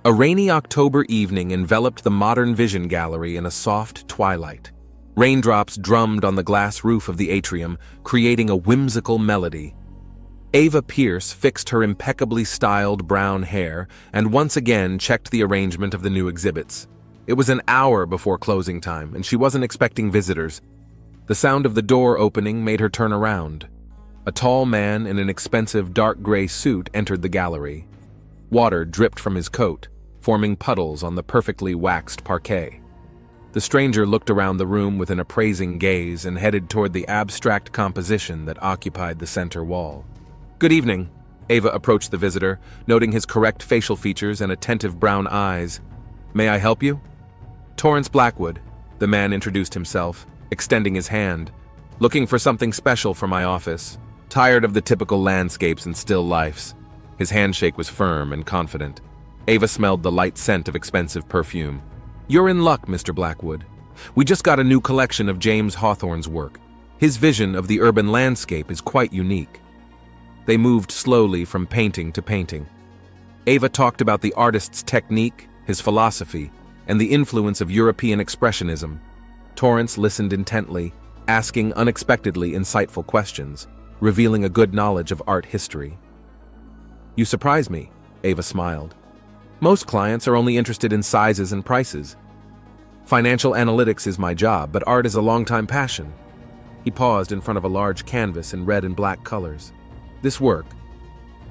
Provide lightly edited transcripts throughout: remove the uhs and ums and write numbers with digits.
A rainy October evening enveloped the Modern Vision Gallery in a soft twilight. Raindrops drummed on the glass roof of the atrium, creating a whimsical melody. Ava Pierce fixed her impeccably styled brown hair and once again checked the arrangement of the new exhibits. It was an hour before closing time, and she wasn't expecting visitors. The sound of the door opening made her turn around. A tall man in an expensive dark gray suit entered the gallery. Water dripped from his coat, forming puddles on the perfectly waxed parquet. The stranger looked around the room with an appraising gaze and headed toward the abstract composition that occupied the center wall. "Good evening." Ava approached the visitor, noting his correct facial features and attentive brown eyes. "May I help you?" "Torrance Blackwood," the man introduced himself, extending his hand. "Looking for something special for my office. Tired of the typical landscapes and still lifes." His handshake was firm and confident. Ava smelled the light scent of expensive perfume. "You're in luck, Mr. Blackwood. We just got a new collection of James Hawthorne's work. His vision of the urban landscape is quite unique." They moved slowly from painting to painting. Ava talked about the artist's technique, his philosophy, and the influence of European expressionism. Torrance listened intently, asking unexpectedly insightful questions, revealing a good knowledge of art history. "You surprise me," Ava smiled. "Most clients are only interested in sizes and prices. Financial analytics is my job, but art is a long-time passion." He paused in front of a large canvas in red and black colors. "This work,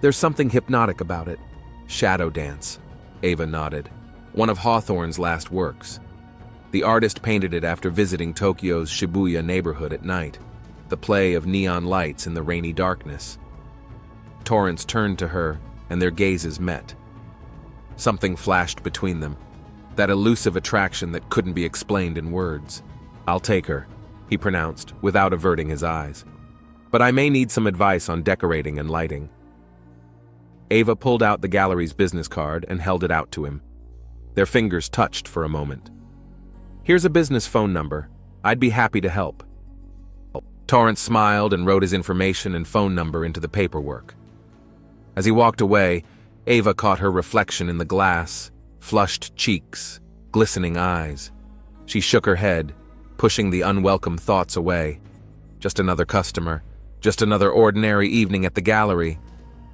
there's something hypnotic about it." "Shadow Dance," Ava nodded. "One of Hawthorne's last works. The artist painted it after visiting Tokyo's Shibuya neighborhood at night, the play of neon lights in the rainy darkness." Torrance turned to her, and their gazes met. Something flashed between them, that elusive attraction that couldn't be explained in words. "I'll take her," he pronounced, without averting his eyes. "But I may need some advice on decorating and lighting." Ava pulled out the gallery's business card and held it out to him. Their fingers touched for a moment. "Here's a business phone number. I'd be happy to help." Torrance smiled and wrote his information and phone number into the paperwork. As he walked away, Ava caught her reflection in the glass, flushed cheeks, glistening eyes. She shook her head, pushing the unwelcome thoughts away. Just another customer, just another ordinary evening at the gallery.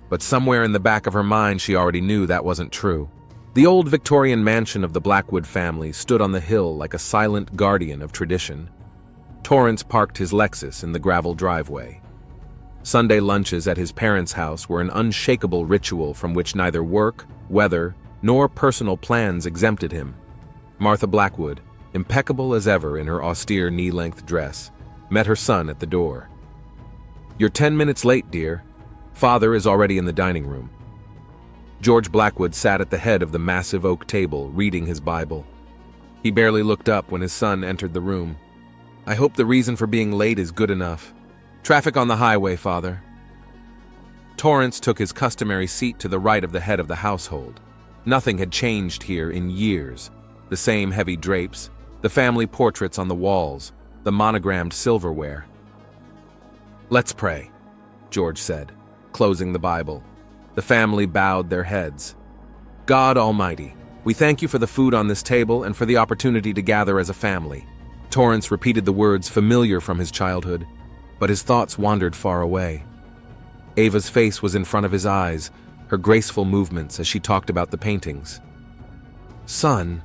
But somewhere in the back of her mind she already knew that wasn't true. The old Victorian mansion of the Blackwood family stood on the hill like a silent guardian of tradition. Torrance parked his Lexus in the gravel driveway. Sunday lunches at his parents' house were an unshakable ritual from which neither work, weather, nor personal plans exempted him. Martha Blackwood, impeccable as ever in her austere knee-length dress, met her son at the door. "You're 10 minutes late, dear. Father is already in the dining room." George Blackwood sat at the head of the massive oak table, reading his Bible. He barely looked up when his son entered the room. "I hope the reason for being late is good enough. Traffic on the highway, Father." Torrance took his customary seat to the right of the head of the household. Nothing had changed here in years. The same heavy drapes, the family portraits on the walls, the monogrammed silverware. "Let's pray," George said, closing the Bible. The family bowed their heads. "God Almighty, we thank you for the food on this table and for the opportunity to gather as a family." Torrance repeated the words familiar from his childhood, but his thoughts wandered far away. Ava's face was in front of his eyes, her graceful movements as she talked about the paintings. "Son,"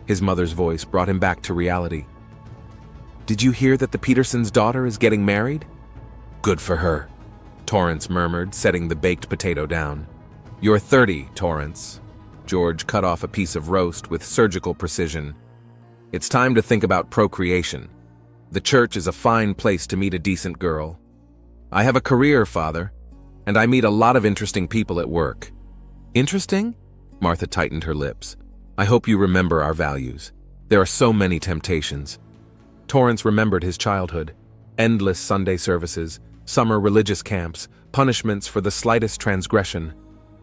his mother's voice brought him back to reality. "Did you hear that the Petersons' daughter is getting married?" "Good for her," Torrance murmured, setting the baked potato down. "You're 30, Torrance." George cut off a piece of roast with surgical precision. "It's time to think about procreation. The church is a fine place to meet a decent girl. I have a career, Father, and I meet a lot of interesting people at work." "Interesting?" Martha tightened her lips. "I hope you remember our values. There are so many temptations." Torrance remembered his childhood. Endless Sunday services, summer religious camps, punishments for the slightest transgression.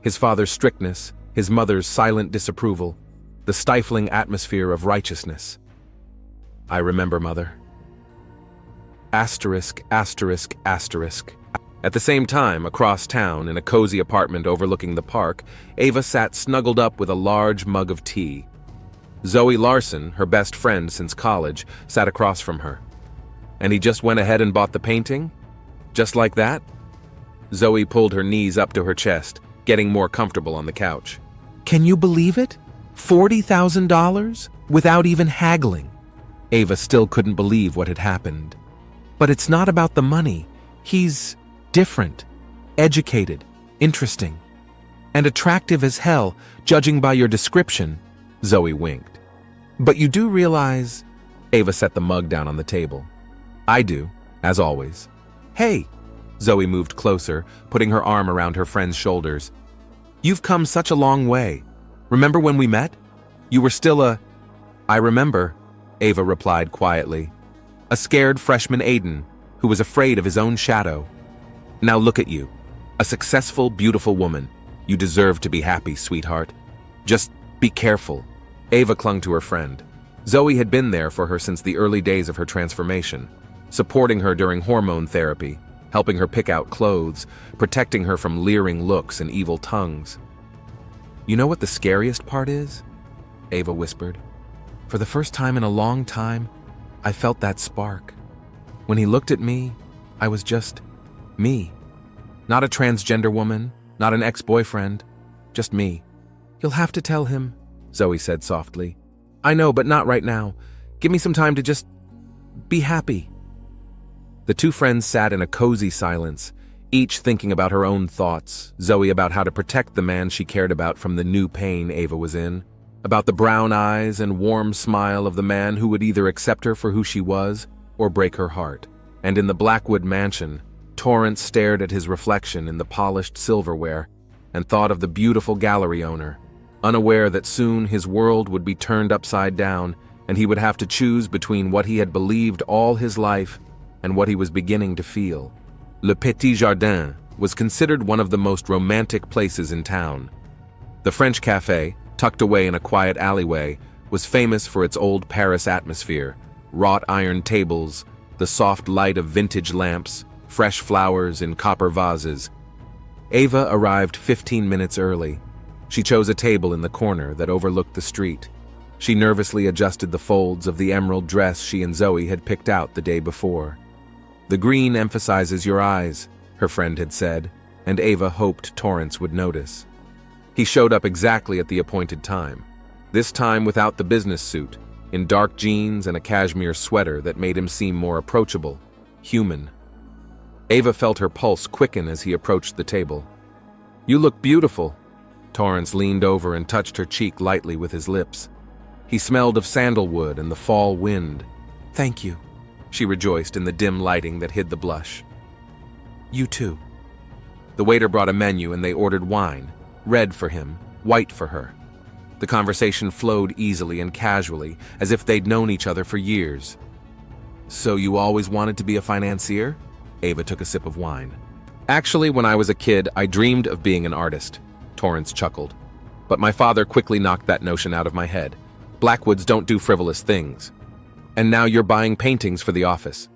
His father's strictness, his mother's silent disapproval, the stifling atmosphere of righteousness. "I remember, Mother." Asterisk, asterisk, asterisk. At the same time, across town, in a cozy apartment overlooking the park, Ava sat snuggled up with a large mug of tea. Zoe Larson, her best friend since college, sat across from her. And he just went ahead and bought the painting? Just like that? Zoe pulled her knees up to her chest, getting more comfortable on the couch. Can you believe it? $40,000? Without even haggling. Ava still couldn't believe what had happened. But it's not about the money. He's different, educated, interesting, and attractive as hell, judging by your description, Zoe winked. But you do realize... Ava set the mug down on the table. I do, as always. Hey! Zoe moved closer, putting her arm around her friend's shoulders. You've come such a long way. Remember when we met? You were still a... I remember, Ava replied quietly. A scared freshman Aiden, who was afraid of his own shadow. Now look at you. A successful, beautiful woman. You deserve to be happy, sweetheart. Just be careful. Ava clung to her friend. Zoe had been there for her since the early days of her transformation, supporting her during hormone therapy, helping her pick out clothes, protecting her from leering looks and evil tongues. You know what the scariest part is? Ava whispered. For the first time in a long time, I felt that spark. When he looked at me, I was just me. Not a transgender woman, not an ex-boyfriend, just me. You'll have to tell him, Zoe said softly. I know, but not right now. Give me some time to just be happy. The two friends sat in a cozy silence, each thinking about her own thoughts, Zoe about how to protect the man she cared about from the new pain Ava was in, about the brown eyes and warm smile of the man who would either accept her for who she was or break her heart. And in the Blackwood mansion, Torrance stared at his reflection in the polished silverware and thought of the beautiful gallery owner, unaware that soon his world would be turned upside down and he would have to choose between what he had believed all his life and what he was beginning to feel. Le Petit Jardin was considered one of the most romantic places in town. The French Café, tucked away in a quiet alleyway, was famous for its old Paris atmosphere, wrought iron tables, the soft light of vintage lamps, fresh flowers in copper vases. Ava arrived 15 minutes early. She chose a table in the corner that overlooked the street. She nervously adjusted the folds of the emerald dress she and Zoe had picked out the day before. The green emphasizes your eyes, her friend had said, and Ava hoped Torrance would notice. He showed up exactly at the appointed time, this time without the business suit, in dark jeans and a cashmere sweater that made him seem more approachable, human. Ava felt her pulse quicken as he approached the table. You look beautiful. Torrance leaned over and touched her cheek lightly with his lips. He smelled of sandalwood and the fall wind. Thank you, she rejoiced in the dim lighting that hid the blush. You too. The waiter brought a menu and they ordered wine, red for him, white for her. The conversation flowed easily and casually, as if they'd known each other for years. So you always wanted to be a financier? Ava took a sip of wine. Actually, when I was a kid, I dreamed of being an artist, Torrance chuckled. But my father quickly knocked that notion out of my head. Blackwoods don't do frivolous things. And now you're buying paintings for the office.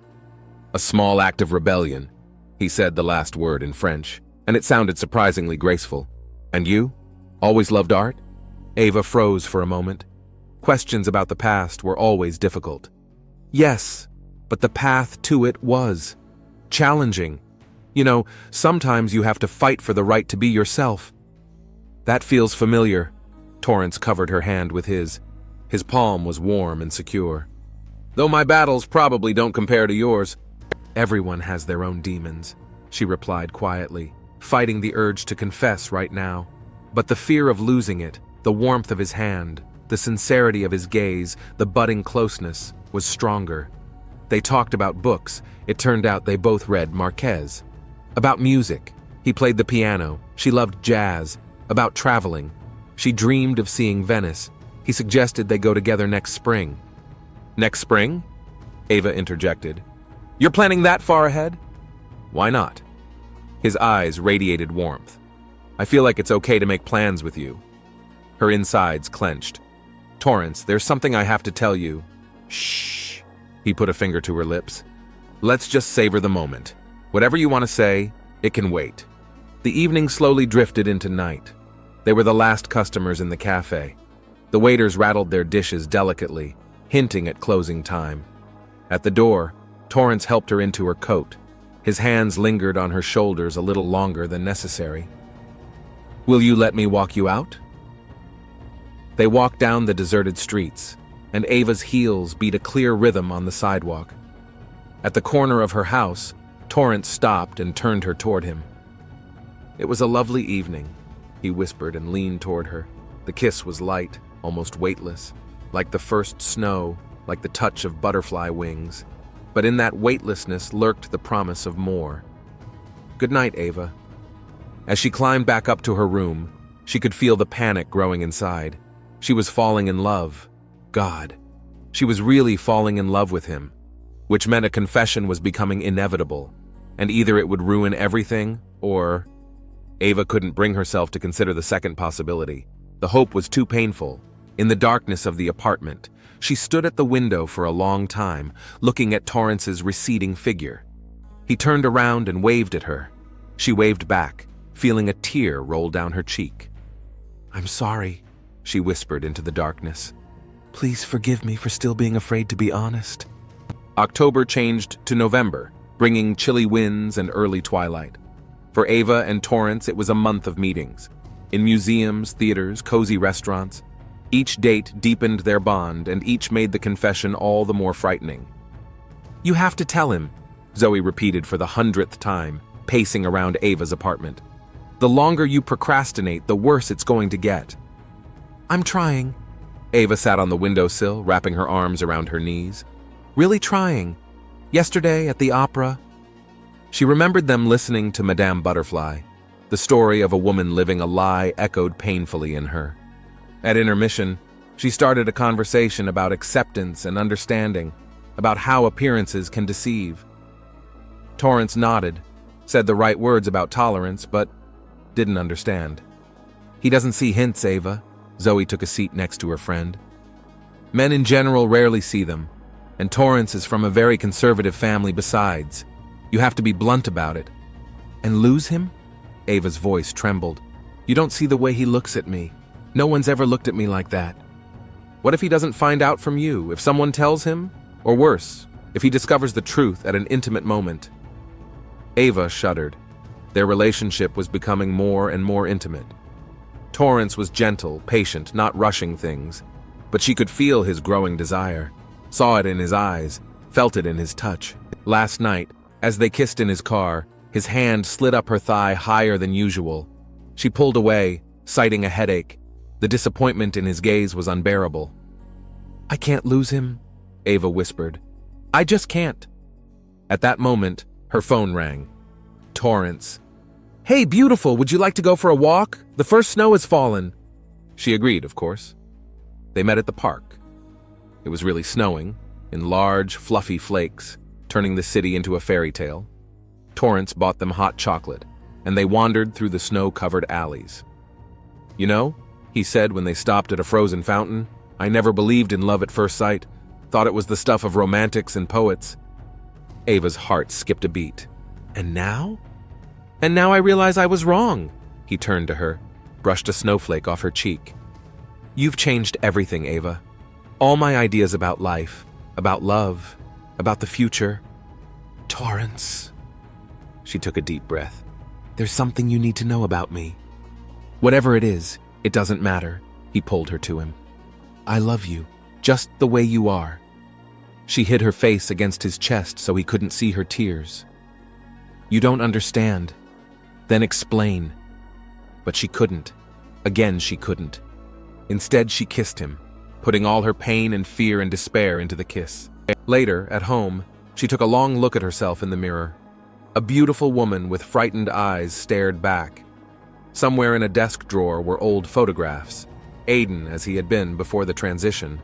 A small act of rebellion, he said the last word in French, and it sounded surprisingly graceful. And you? Always loved art? Ava froze for a moment. Questions about the past were always difficult. Yes, but the path to it was challenging. You know, sometimes you have to fight for the right to be yourself. That feels familiar. Torrance covered her hand with his. His palm was warm and secure. Though my battles probably don't compare to yours. Everyone has their own demons, she replied quietly, fighting the urge to confess right now. But the fear of losing it, the warmth of his hand, the sincerity of his gaze, the budding closeness, was stronger. They talked about books. It turned out they both read Marquez. About music. He played the piano. She loved jazz. About traveling. She dreamed of seeing Venice. He suggested they go together next spring. Next spring? Ava interjected. You're planning that far ahead? Why not? His eyes radiated warmth. I feel like it's okay to make plans with you. Her insides clenched. Torrance, there's something I have to tell you. Shh. He put a finger to her lips. Let's just savor the moment. Whatever you want to say, It can wait. The evening slowly drifted into night. They were the last customers in the cafe. The waiters rattled their dishes delicately, hinting at closing time. At the door, Torrance helped her into her coat. His hands lingered on her shoulders a little longer than necessary. "Will you let me walk you out?" They walked down the deserted streets, and Ava's heels beat a clear rhythm on the sidewalk. At the corner of her house, Torrance stopped and turned her toward him. "It was a lovely evening," he whispered and leaned toward her. The kiss was light, almost weightless, like the first snow, like the touch of butterfly wings. But in that weightlessness lurked the promise of more. "Good night, Ava." As she climbed back up to her room, she could feel the panic growing inside. She was falling in love. God. She was really falling in love with him, which meant a confession was becoming inevitable, and either it would ruin everything, or... Ava couldn't bring herself to consider the second possibility. The hope was too painful. In the darkness of the apartment, she stood at the window for a long time, looking at Torrance's receding figure. He turned around and waved at her. She waved back, feeling a tear roll down her cheek. "I'm sorry," she whispered into the darkness. "Please forgive me for still being afraid to be honest." October changed to November, bringing chilly winds and early twilight. For Ava and Torrance, it was a month of meetings. In museums, theaters, cozy restaurants. Each date deepened their bond, and each made the confession all the more frightening. "You have to tell him," Zoe repeated for the 100th time, pacing around Ava's apartment. "The longer you procrastinate, the worse it's going to get." "I'm trying." Ava sat on the windowsill, wrapping her arms around her knees. "Really trying. Yesterday at the opera." She remembered them listening to Madame Butterfly. The story of a woman living a lie echoed painfully in her. At intermission, she started a conversation about acceptance and understanding, about how appearances can deceive. Torrance nodded, said the right words about tolerance, but didn't understand. "He doesn't see hints, Ava." Zoe took a seat next to her friend. "Men in general rarely see them, and Torrance is from a very conservative family besides. You have to be blunt about it." "And lose him?" Ava's voice trembled. "You don't see the way he looks at me. No one's ever looked at me like that." "What if he doesn't find out from you, if someone tells him? Or worse, if he discovers the truth at an intimate moment?" Ava shuddered. Their relationship was becoming more and more intimate. Torrance was gentle, patient, not rushing things, but she could feel his growing desire, saw it in his eyes, felt it in his touch. Last night, as they kissed in his car, his hand slid up her thigh higher than usual. She pulled away, citing a headache. The disappointment in his gaze was unbearable. "I can't lose him," Ava whispered. "I just can't." At that moment, her phone rang. Torrance. "Hey, beautiful, would you like to go for a walk? The first snow has fallen." She agreed, of course. They met at the park. It was really snowing, in large, fluffy flakes, turning the city into a fairy tale. Torrance bought them hot chocolate, and they wandered through the snow-covered alleys. "You know," he said when they stopped at a frozen fountain, "I never believed in love at first sight, thought it was the stuff of romantics and poets." Ava's heart skipped a beat. "And now?" "And now I realize I was wrong." He turned to her, brushed a snowflake off her cheek. "You've changed everything, Ava. All my ideas about life, about love, about the future." "Torrance." She took a deep breath. "There's something you need to know about me." "Whatever it is, it doesn't matter." He pulled her to him. "I love you, just the way you are." She hid her face against his chest so he couldn't see her tears. "You don't understand. Then explain." But she couldn't. Again, she couldn't. Instead, she kissed him, putting all her pain and fear and despair into the kiss. Later, at home, she took a long look at herself in the mirror. A beautiful woman with frightened eyes stared back. Somewhere in a desk drawer were old photographs, Aiden as he had been before the transition.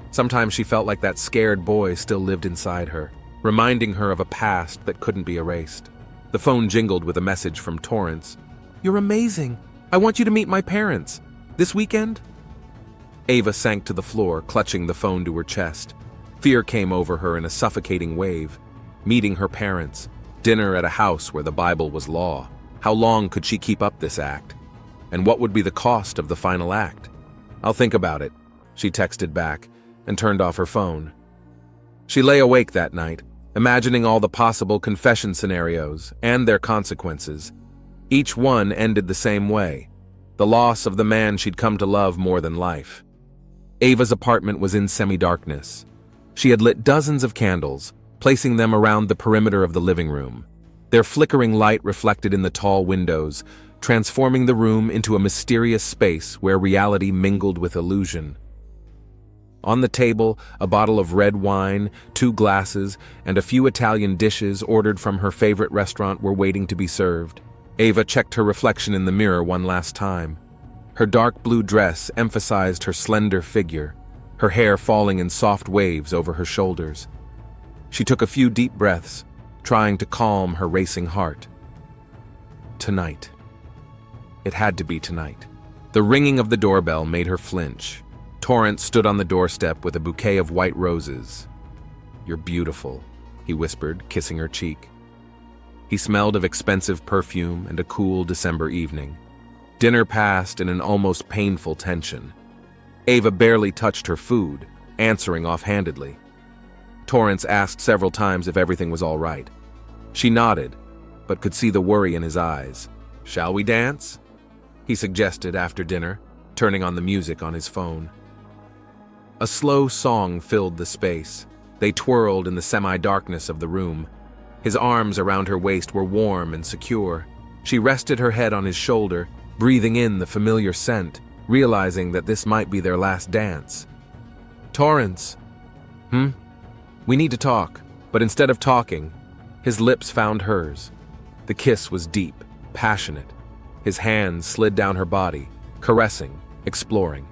Sometimes she felt like that scared boy still lived inside her, reminding her of a past that couldn't be erased. The phone jingled with a message from Torrance. "You're amazing. I want you to meet my parents. This weekend?" Ava sank to the floor, clutching the phone to her chest. Fear came over her in a suffocating wave. Meeting her parents. Dinner at a house where the Bible was law. How long could she keep up this act? And what would be the cost of the final act? "I'll think about it," she texted back and turned off her phone. She lay awake that night, imagining all the possible confession scenarios and their consequences. Each one ended the same way: the loss of the man she'd come to love more than life. Ava's apartment was in semi-darkness. She had lit dozens of candles, placing them around the perimeter of the living room. Their flickering light reflected in the tall windows, transforming the room into a mysterious space where reality mingled with illusion. On the table, a bottle of red wine, 2 glasses, and a few Italian dishes ordered from her favorite restaurant were waiting to be served. Ava checked her reflection in the mirror one last time. Her dark blue dress emphasized her slender figure, her hair falling in soft waves over her shoulders. She took a few deep breaths, trying to calm her racing heart. Tonight. It had to be tonight. The ringing of the doorbell made her flinch. Torrance stood on the doorstep with a bouquet of white roses. "You're beautiful," he whispered, kissing her cheek. He smelled of expensive perfume and a cool December evening. Dinner passed in an almost painful tension. Ava barely touched her food, answering offhandedly. Torrance asked several times if everything was all right. She nodded, but could see the worry in his eyes. "Shall we dance?" he suggested after dinner, turning on the music on his phone. A slow song filled the space. They twirled in the semi-darkness of the room. His arms around her waist were warm and secure. She rested her head on his shoulder, breathing in the familiar scent, realizing that this might be their last dance. "Torrance." "We need to talk." But instead of talking, his lips found hers. The kiss was deep, passionate. His hands slid down her body, caressing, exploring.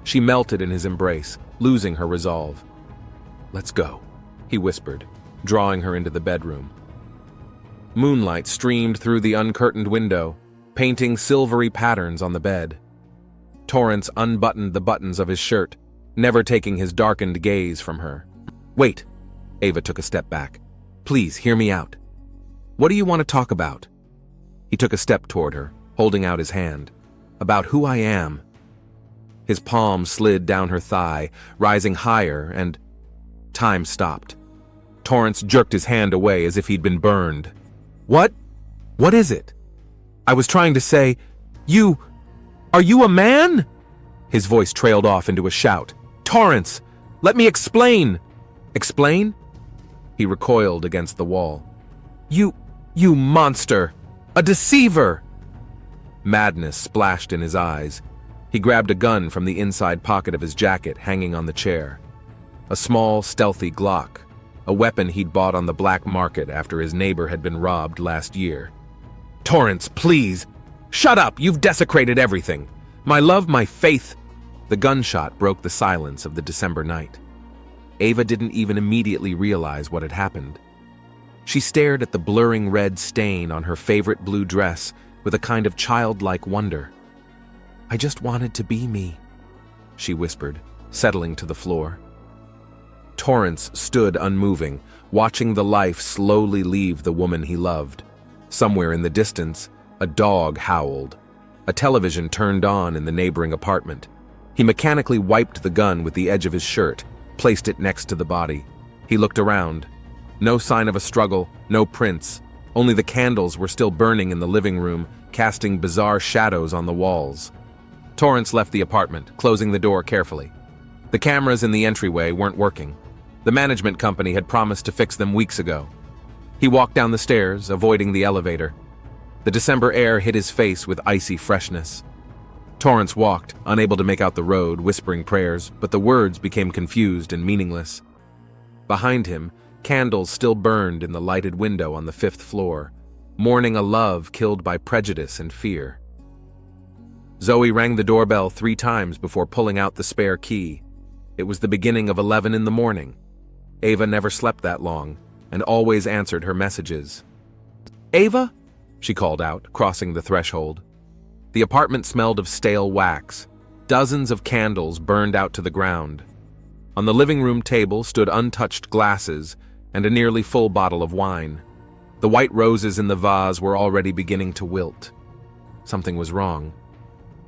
She melted in his embrace, losing her resolve. "Let's go," he whispered, drawing her into the bedroom. Moonlight streamed through the uncurtained window, painting silvery patterns on the bed. Torrance unbuttoned the buttons of his shirt, never taking his darkened gaze from her. "Wait," Ava took a step back. "Please, hear me out. What do you want to talk about?" He took a step toward her, holding out his hand. "About who I am." His palm slid down her thigh, rising higher, and time stopped. Torrance jerked his hand away as if he'd been burned. "What? What is it?" "I was trying to say, are you a man?" His voice trailed off into a shout. "Torrance, let me explain." "Explain?" He recoiled against the wall. You monster! A deceiver!" Madness splashed in his eyes. He grabbed a gun from the inside pocket of his jacket hanging on the chair. A small, stealthy Glock, a weapon he'd bought on the black market after his neighbor had been robbed last year. "Torrance, please! Shut up! You've desecrated everything! My love, my faith!" The gunshot broke the silence of the December night. Ava didn't even immediately realize what had happened. She stared at the blurring red stain on her favorite blue dress with a kind of childlike wonder. "I just wanted to be me," she whispered, settling to the floor. Torrance stood unmoving, watching the life slowly leave the woman he loved. Somewhere in the distance, a dog howled. A television turned on in the neighboring apartment. He mechanically wiped the gun with the edge of his shirt, placed it next to the body. He looked around. No sign of a struggle, no prints. Only the candles were still burning in the living room, casting bizarre shadows on the walls. Torrance left the apartment, closing the door carefully. The cameras in the entryway weren't working. The management company had promised to fix them weeks ago. He walked down the stairs, avoiding the elevator. The December air hit his face with icy freshness. Torrance walked, unable to make out the road, whispering prayers, but the words became confused and meaningless. Behind him, candles still burned in the lighted window on the 5th floor, mourning a love killed by prejudice and fear. Zoe rang the doorbell 3 times before pulling out the spare key. It was the beginning of 11 in the morning. Ava never slept that long, and always answered her messages. "Ava?" she called out, crossing the threshold. The apartment smelled of stale wax. Dozens of candles burned out to the ground. On the living room table stood untouched glasses and a nearly full bottle of wine. The white roses in the vase were already beginning to wilt. Something was wrong.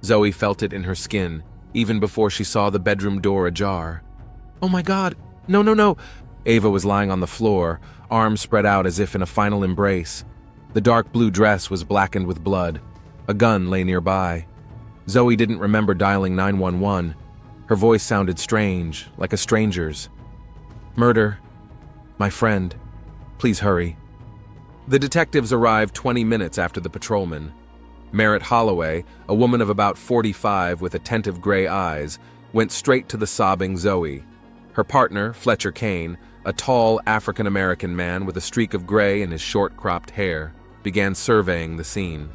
Zoe felt it in her skin, even before she saw the bedroom door ajar. "Oh my God, no, no, no!" Ava was lying on the floor, arms spread out as if in a final embrace. The dark blue dress was blackened with blood. A gun lay nearby. Zoe didn't remember dialing 911. Her voice sounded strange, like a stranger's. "Murder. My friend. Please hurry." The detectives arrived 20 minutes after the patrolman. Merritt Holloway, a woman of about 45 with attentive gray eyes, went straight to the sobbing Zoe. Her partner, Fletcher Kane, a tall African-American man with a streak of gray in his short-cropped hair, began surveying the scene.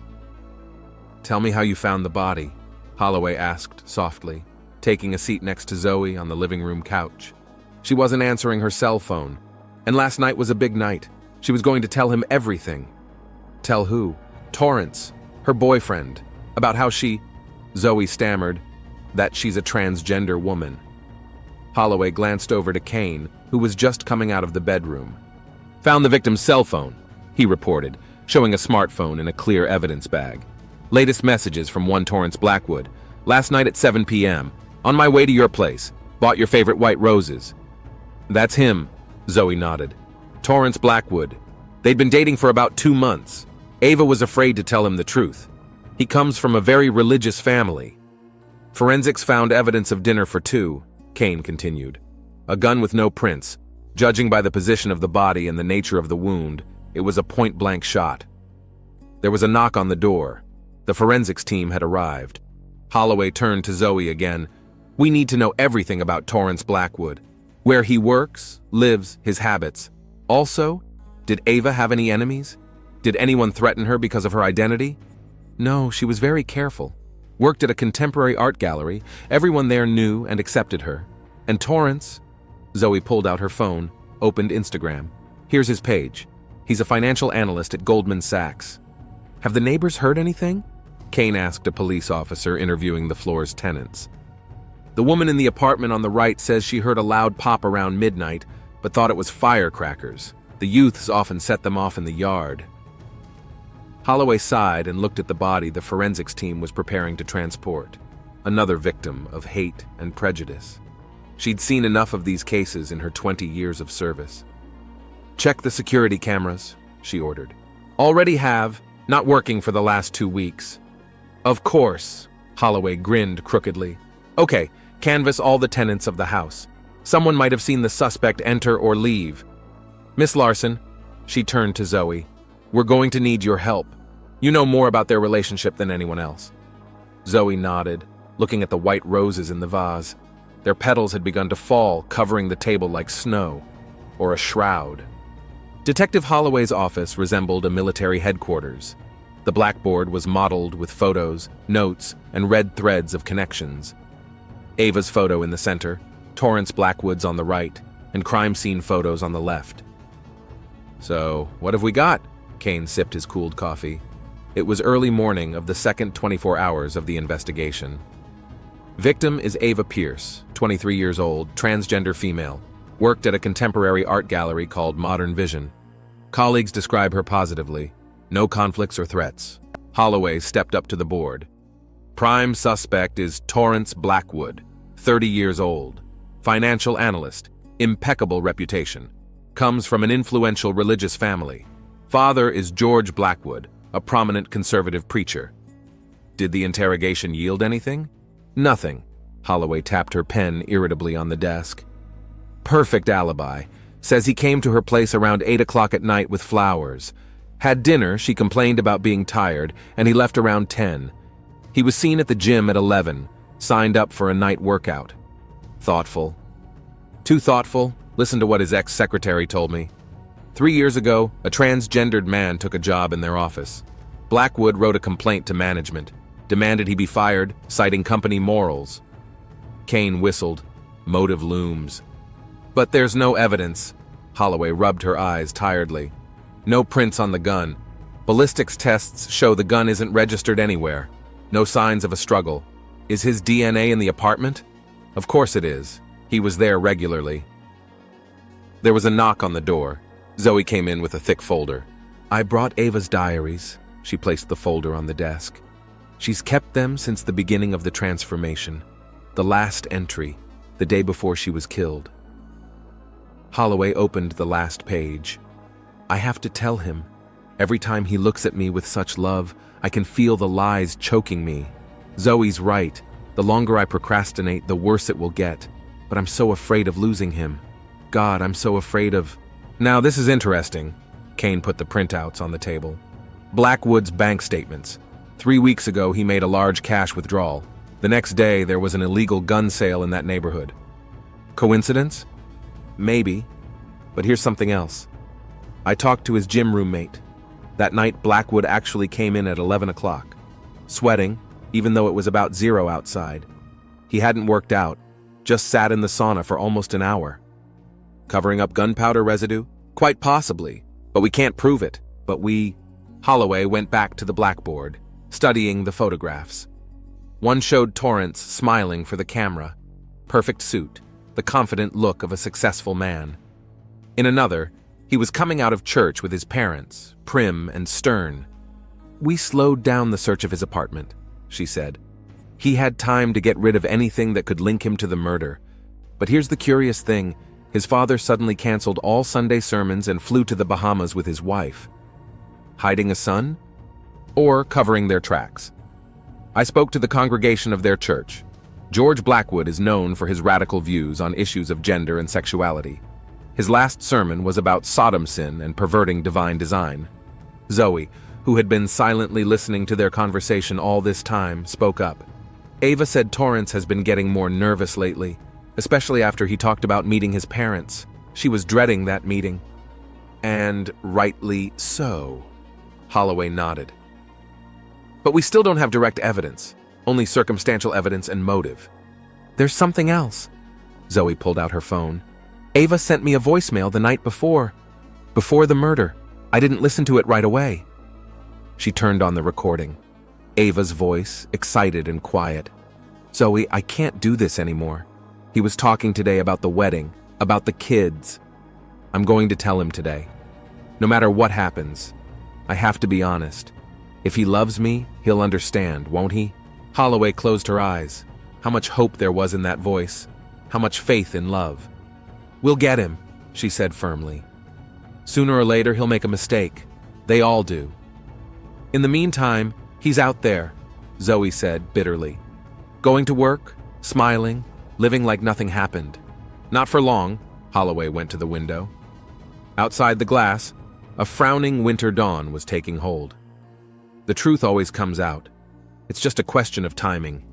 "Tell me how you found the body," Holloway asked softly, taking a seat next to Zoe on the living room couch. She wasn't answering her cell phone, and last night was a big night. She was going to tell him everything. Tell who? Torrance, her boyfriend, about how Zoe stammered, that she's a transgender woman. Holloway glanced over to Kane, who was just coming out of the bedroom. "Found the victim's cell phone," he reported, showing a smartphone in a clear evidence bag. "Latest messages from one Torrance Blackwood. Last night at 7 p.m. On my way to your place. Bought your favorite white roses." "That's him," Zoe nodded. "Torrance Blackwood. They'd been dating for about 2 months. Ava was afraid to tell him the truth. He comes from a very religious family." "Forensics found evidence of dinner for two," Kane continued. "A gun with no prints. Judging by the position of the body and the nature of the wound, it was a point-blank shot." There was a knock on the door. The forensics team had arrived. Holloway turned to Zoe again. "We need to know everything about Torrance Blackwood. Where he works, lives, his habits. Also, did Ava have any enemies? Did anyone threaten her because of her identity?" "No, she was very careful. Worked at a contemporary art gallery. Everyone there knew and accepted her. And Torrance..." Zoe pulled out her phone, opened Instagram. "Here's his page. He's a financial analyst at Goldman Sachs." "Have the neighbors heard anything?" Kane asked a police officer interviewing the floor's tenants. "The woman in the apartment on the right says she heard a loud pop around midnight, but thought it was firecrackers. The youths often set them off in the yard." Holloway sighed and looked at the body the forensics team was preparing to transport. Another victim of hate and prejudice. She'd seen enough of these cases in her 20 years of service. "Check the security cameras," she ordered. "Already have. Not working for the last 2 weeks." "Of course," Holloway grinned crookedly. "Okay, canvass all the tenants of the house. Someone might have seen the suspect enter or leave. Miss Larson," she turned to Zoe, "we're going to need your help. You know more about their relationship than anyone else." Zoe nodded, looking at the white roses in the vase. Their petals had begun to fall, covering the table like snow, or a shroud. Detective Holloway's office resembled a military headquarters. The blackboard was mottled with photos, notes, and red threads of connections. Ava's photo in the center, Torrance Blackwood's on the right, and crime scene photos on the left. "So, what have we got?" Kane sipped his cooled coffee. It was early morning of the second 24 hours of the investigation. Victim is Ava Pierce, 23 years old, transgender female. Worked at a contemporary art gallery called Modern Vision. Colleagues describe her positively. No conflicts or threats. Holloway stepped up to the board. Prime suspect is Torrance Blackwood, 30 years old. Financial analyst, impeccable reputation. Comes from an influential religious family. Father is George Blackwood, a prominent conservative preacher. Did the interrogation yield anything? Nothing. Holloway tapped her pen irritably on the desk. Perfect alibi. Says he came to her place around 8 o'clock at night with flowers. Had dinner, she complained about being tired, and he left around 10. He was seen at the gym at 11, signed up for a night workout. Thoughtful. Too thoughtful? Listen to what his ex-secretary told me. 3 years ago, a transgendered man took a job in their office. Blackwood wrote a complaint to management, demanded he be fired, citing company morals. Kane whistled. Motive looms. But there's no evidence. Holloway rubbed her eyes tiredly. No prints on the gun. Ballistics tests show the gun isn't registered anywhere. No signs of a struggle. Is his DNA in the apartment? Of course it is. He was there regularly. There was a knock on the door. Zoe came in with a thick folder. I brought Ava's diaries. She placed the folder on the desk. She's kept them since the beginning of the transformation. The last entry, the day before she was killed. Holloway opened the last page. I have to tell him. Every time he looks at me with such love, I can feel the lies choking me. Zoe's right. The longer I procrastinate, the worse it will get. But I'm so afraid of losing him. God, I'm so afraid of... Now, this is interesting. Kane put the printouts on the table. Blackwood's bank statements. 3 weeks ago, he made a large cash withdrawal. The next day, there was an illegal gun sale in that neighborhood. Coincidence? Maybe. But here's something else. I talked to his gym roommate. That night, Blackwood actually came in at 11 o'clock. Sweating, even though it was about 0 outside. He hadn't worked out, just sat in the sauna for almost an hour. Covering up gunpowder residue? Quite possibly, but we can't prove it. But Holloway went back to the blackboard, studying the photographs. One showed Torrance smiling for the camera. Perfect suit, the confident look of a successful man. In another, he was coming out of church with his parents, prim and stern. We slowed down the search of his apartment, she said. He had time to get rid of anything that could link him to the murder. But here's the curious thing. His father suddenly canceled all Sunday sermons and flew to the Bahamas with his wife. Hiding a son? Or covering their tracks? I spoke to the congregation of their church. George Blackwood is known for his radical views on issues of gender and sexuality. His last sermon was about Sodom sin and perverting divine design. Zoe, who had been silently listening to their conversation all this time, spoke up. Ava said Torrance has been getting more nervous lately, especially after he talked about meeting his parents. She was dreading that meeting. And rightly so. Holloway nodded. But we still don't have direct evidence, only circumstantial evidence and motive. There's something else. Zoe pulled out her phone. Ava sent me a voicemail the night before the murder. I didn't listen to it right away. She turned on the recording. Ava's voice, excited and quiet. Zoe, I can't do this anymore. He was talking today about the wedding, about the kids. I'm going to tell him today. No matter what happens, I have to be honest. If he loves me, he'll understand, won't he? Holloway closed her eyes. How much hope there was in that voice. How much faith in love. We'll get him, she said firmly. Sooner or later, he'll make a mistake. They all do. In the meantime, he's out there, Zoe said bitterly. Going to work, smiling, living like nothing happened. Not for long, Holloway went to the window. Outside the glass, a frowning winter dawn was taking hold. The truth always comes out. It's just a question of timing.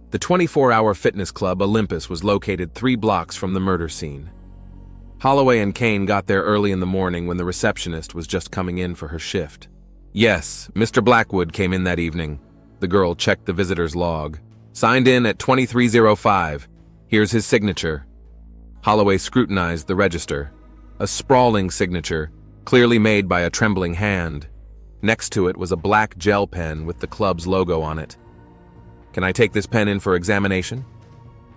The 24-hour fitness club Olympus was located 3 blocks from the murder scene. Holloway and Kane got there early in the morning when the receptionist was just coming in for her shift. Yes, Mr. Blackwood came in that evening. The girl checked the visitor's log. Signed in at 23:05. Here's his signature. Holloway scrutinized the register. A sprawling signature, clearly made by a trembling hand. Next to it was a black gel pen with the club's logo on it. Can I take this pen in for examination?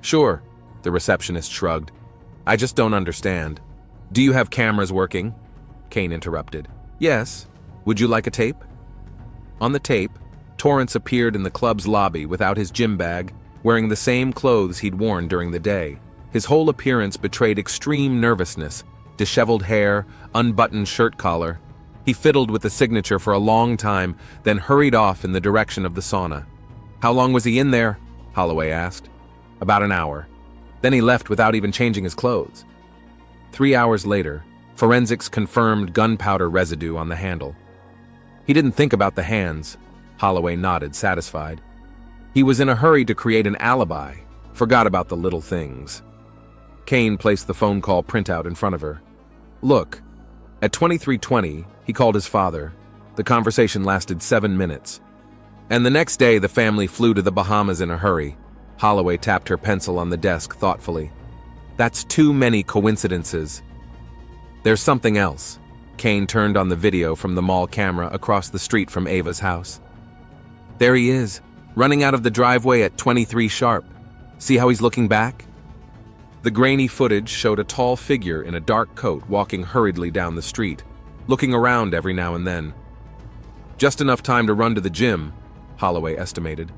Sure, the receptionist shrugged. I just don't understand. Do you have cameras working? Kane interrupted. Yes. Would you like a tape? On the tape, Torrance appeared in the club's lobby without his gym bag, wearing the same clothes he'd worn during the day. His whole appearance betrayed extreme nervousness, disheveled hair, unbuttoned shirt collar. He fiddled with the signature for a long time, then hurried off in the direction of the sauna. How long was he in there? Holloway asked. About an hour. Then he left without even changing his clothes. 3 hours later, forensics confirmed gunpowder residue on the handle. He didn't think about the hands. Holloway nodded, satisfied. He was in a hurry to create an alibi, forgot about the little things. Kane placed the phone call printout in front of her. Look, at 23:20, he called his father. The conversation lasted 7 minutes. And the next day, the family flew to the Bahamas in a hurry. Holloway tapped her pencil on the desk thoughtfully. That's too many coincidences. There's something else. Kane turned on the video from the mall camera across the street from Ava's house. There he is, running out of the driveway at 23 sharp. See how he's looking back? The grainy footage showed a tall figure in a dark coat walking hurriedly down the street. looking around every now and then. Just enough time to run to the gym, Holloway estimated.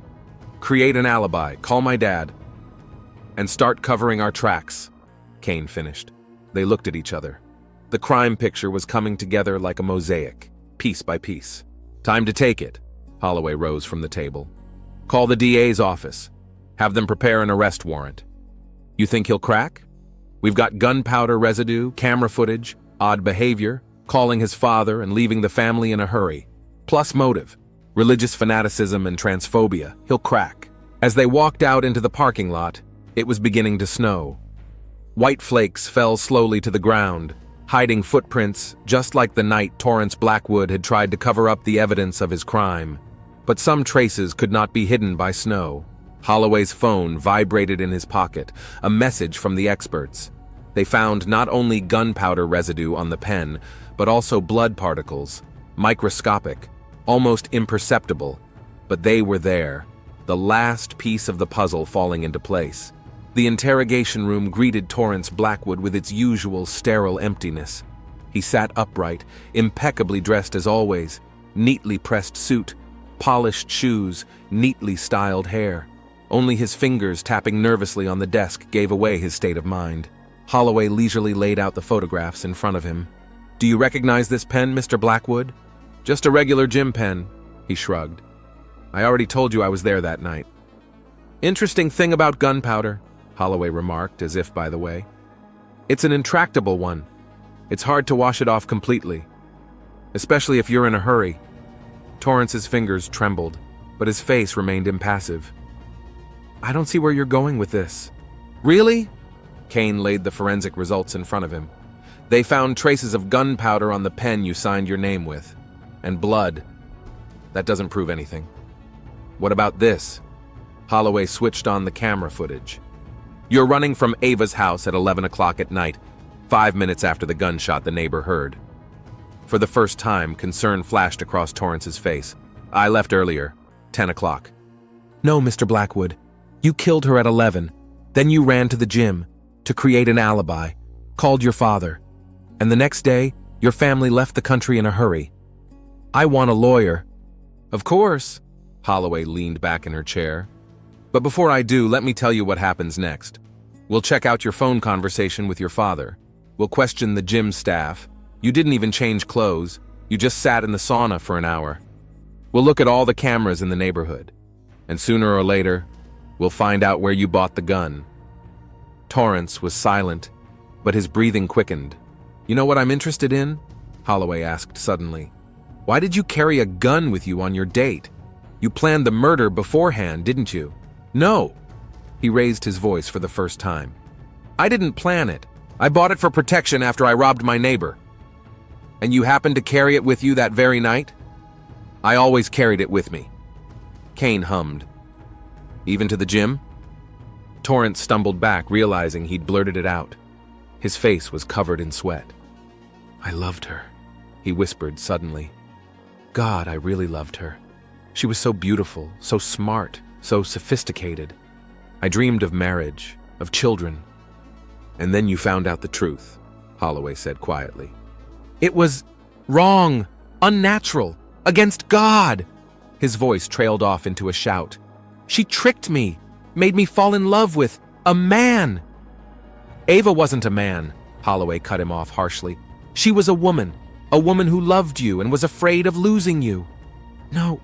Create an alibi, call my dad, and start covering our tracks, Kane finished. They looked at each other. The crime picture was coming together like a mosaic, piece by piece. Time to take it. Holloway rose from the table. Call the DA's office. Have them prepare an arrest warrant. You think he'll crack? We've got gunpowder residue, camera footage, odd behavior, calling his father and leaving the family in a hurry. Plus motive, religious fanaticism and transphobia. He'll crack. As they walked out into the parking lot, it was beginning to snow. White flakes fell slowly to the ground, hiding footprints just like the night Torrance Blackwood had tried to cover up the evidence of his crime. But some traces could not be hidden by snow. Holloway's phone vibrated in his pocket, a message from the experts. They found not only gunpowder residue on the pen, but also blood particles, microscopic, almost imperceptible. But they were there, the last piece of the puzzle falling into place. The interrogation room greeted Torrance Blackwood with its usual sterile emptiness. He sat upright, impeccably dressed as always, neatly pressed suit, polished shoes, neatly styled hair. Only his fingers tapping nervously on the desk gave away his state of mind. Holloway leisurely laid out the photographs in front of him. Do you recognize this pen, Mr. Blackwood? Just a regular gym pen, he shrugged. I already told you I was there that night. Interesting thing about gunpowder, Holloway remarked, as if by the way. It's an intractable one. It's hard to wash it off completely, especially if you're in a hurry. Torrance's fingers trembled, but his face remained impassive. I don't see where you're going with this. Really? Kane laid the forensic results in front of him. They found traces of gunpowder on the pen you signed your name with, and blood. That doesn't prove anything. What about this? Holloway switched on the camera footage. You're running from Ava's house at 11 o'clock at night, 5 minutes after the gunshot the neighbor heard. For the first time, concern flashed across Torrance's face. I left earlier, 10 o'clock. No, Mr. Blackwood. You killed her at 11. Then you ran to the gym to create an alibi, called your father. And the next day, your family left the country in a hurry. I want a lawyer. Of course. Holloway leaned back in her chair. But before I do, let me tell you what happens next. We'll check out your phone conversation with your father. We'll question the gym staff. You didn't even change clothes. You just sat in the sauna for an hour. We'll look at all the cameras in the neighborhood. And sooner or later, we'll find out where you bought the gun. Torrance was silent, but his breathing quickened. You know what I'm interested in? Holloway asked suddenly. Why did you carry a gun with you on your date? You planned the murder beforehand, didn't you? No. He raised his voice for the first time. I didn't plan it. I bought it for protection after I robbed my neighbor. And you happened to carry it with you that very night? I always carried it with me. Kane hummed. Even to the gym? Torrance stumbled back, realizing he'd blurted it out. His face was covered in sweat. I loved her, he whispered suddenly. God, I really loved her. She was so beautiful, so smart, so sophisticated. I dreamed of marriage, of children. And then you found out the truth, Holloway said quietly. It was wrong, unnatural, against God. His voice trailed off into a shout. She tricked me, made me fall in love with a man. Ava wasn't a man, Holloway cut him off harshly. She was a woman who loved you and was afraid of losing you. No.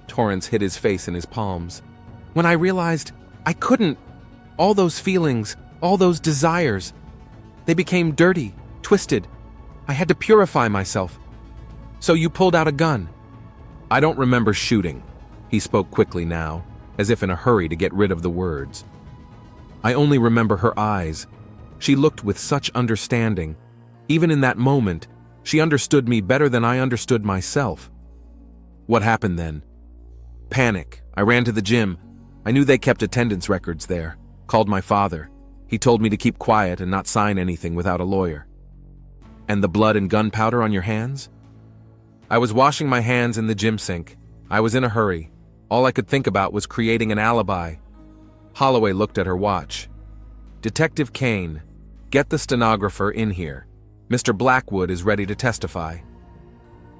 Torrance hid his face in his palms. When I realized I couldn't, all those feelings, all those desires, they became dirty, twisted. I had to purify myself. So you pulled out a gun. I don't remember shooting. He spoke quickly now, as if in a hurry to get rid of the words. I only remember her eyes. She looked with such understanding. Even in that moment, she understood me better than I understood myself. What happened then? Panic. I ran to the gym. I knew they kept attendance records there. Called my father. He told me to keep quiet and not sign anything without a lawyer. And the blood and gunpowder on your hands? I was washing my hands in the gym sink. I was in a hurry. All I could think about was creating an alibi. Holloway looked at her watch. Detective Kane, get the stenographer in here. Mr. Blackwood is ready to testify."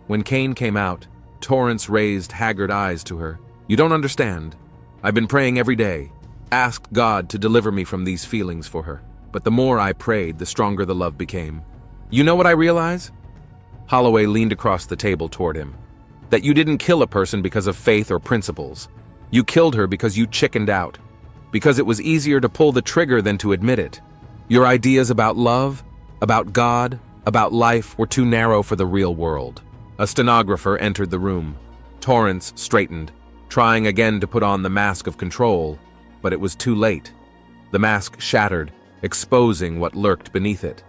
When Kane came out, Torrance raised haggard eyes to her. "You don't understand. I've been praying every day, asked God to deliver me from these feelings for her. But the more I prayed, the stronger the love became. You know what I realize?" Holloway leaned across the table toward him. "That you didn't kill a person because of faith or principles. You killed her because you chickened out. Because it was easier to pull the trigger than to admit it. Your ideas about love, about God, about life were too narrow for the real world." A stenographer entered the room. Torrance straightened, trying again to put on the mask of control, but it was too late. The mask shattered, exposing what lurked beneath it.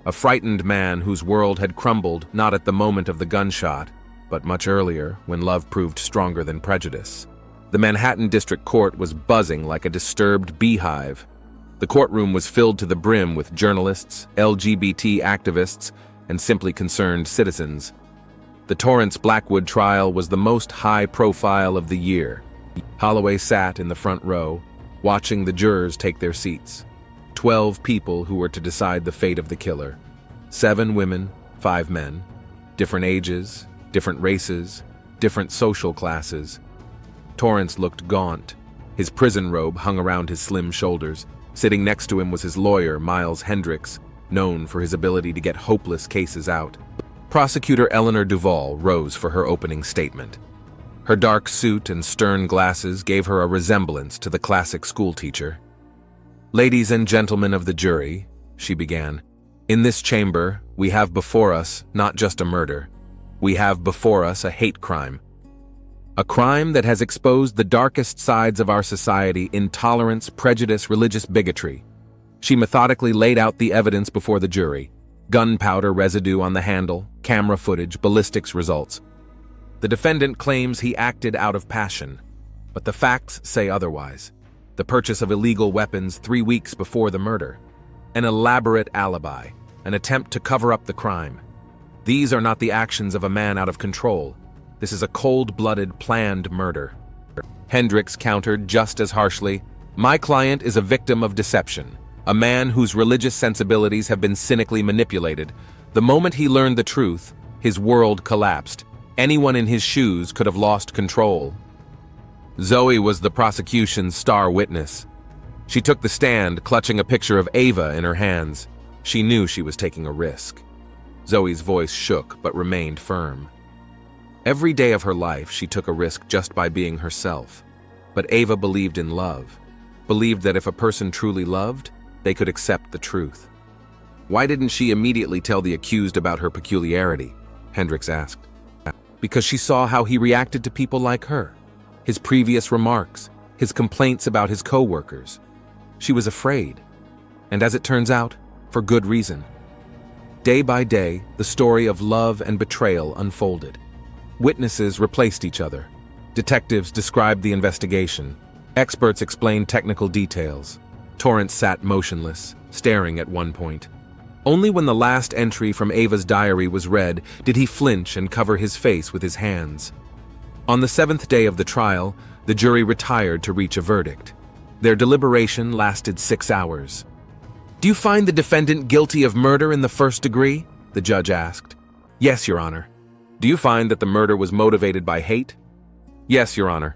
A frightened man whose world had crumbled not at the moment of the gunshot, but much earlier, when love proved stronger than prejudice. The Manhattan District Court was buzzing like a disturbed beehive. The courtroom was filled to the brim with journalists, LGBT activists, and simply concerned citizens. The Torrance Blackwood trial was the most high-profile of the year. Holloway sat in the front row, watching the jurors take their seats. 12 people who were to decide the fate of the killer. 7 women, 5 men. Different ages, different races, different social classes. Torrance looked gaunt. His prison robe hung around his slim shoulders. Sitting next to him was his lawyer, Miles Hendricks, known for his ability to get hopeless cases out. Prosecutor Eleanor Duvall rose for her opening statement. Her dark suit and stern glasses gave her a resemblance to the classic schoolteacher. "Ladies and gentlemen of the jury," she began, "in this chamber, we have before us not just a murder. We have before us a hate crime. A crime that has exposed the darkest sides of our society: intolerance, prejudice, religious bigotry." She methodically laid out the evidence before the jury. Gunpowder residue on the handle, camera footage, ballistics results. The defendant claims he acted out of passion, but the facts say otherwise. The purchase of illegal weapons 3 weeks before the murder. An elaborate alibi, an attempt to cover up the crime. These are not the actions of a man out of control. This is a cold-blooded, planned murder. Hendricks countered just as harshly, "My client is a victim of deception. A man whose religious sensibilities have been cynically manipulated. The moment he learned the truth, his world collapsed. Anyone in his shoes could have lost control." Zoe was the prosecution's star witness. She took the stand, clutching a picture of Ava in her hands. She knew she was taking a risk. Zoe's voice shook but remained firm. Every day of her life, she took a risk just by being herself. But Ava believed in love, believed that if a person truly loved, they could accept the truth. "Why didn't she immediately tell the accused about her peculiarity?" Hendricks asked. "Because she saw how he reacted to people like her. His previous remarks, his complaints about his co-workers. She was afraid. And as it turns out, for good reason." Day by day, the story of love and betrayal unfolded. Witnesses replaced each other. Detectives described the investigation. Experts explained technical details. Torrance sat motionless, staring at one point. Only when the last entry from Ava's diary was read did he flinch and cover his face with his hands. On the 7th day of the trial, the jury retired to reach a verdict. Their deliberation lasted 6 hours. "Do you find the defendant guilty of murder in the first degree?" the judge asked. "Yes, Your Honor." "Do you find that the murder was motivated by hate?" "Yes, Your Honor."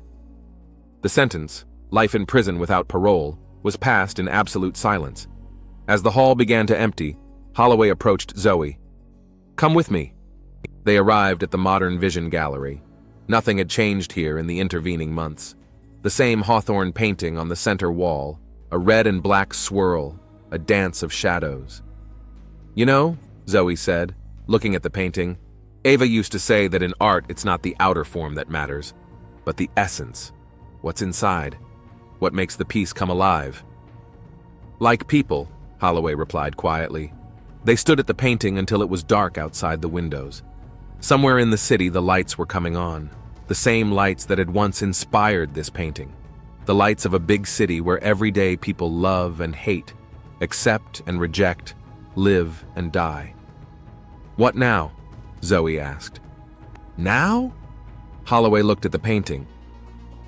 The sentence, life in prison without parole, was passed in absolute silence. As the hall began to empty, Holloway approached Zoe. "Come with me." They arrived at the Modern Vision Gallery. Nothing had changed here in the intervening months. The same Hawthorne painting on the center wall, a red and black swirl, a dance of shadows. "You know," Zoe said, looking at the painting, "Ava used to say that in art it's not the outer form that matters, but the essence. What's inside? What makes the piece come alive?" "Like people," Holloway replied quietly. They stood at the painting until it was dark outside the windows. Somewhere in the city, the lights were coming on. The same lights that had once inspired this painting. The lights of a big city where everyday people love and hate, accept and reject, live and die. "What now?" Zoe asked. "Now?" Holloway looked at the painting.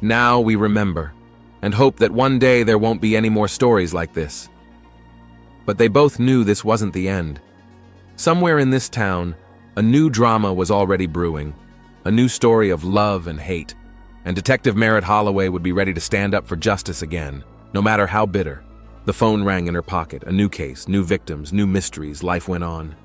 "Now we remember, and hope that one day there won't be any more stories like this." But they both knew this wasn't the end. Somewhere in this town, a new drama was already brewing, a new story of love and hate, and Detective Merritt Holloway would be ready to stand up for justice again, no matter how bitter. The phone rang in her pocket, a new case, new victims, new mysteries, life went on.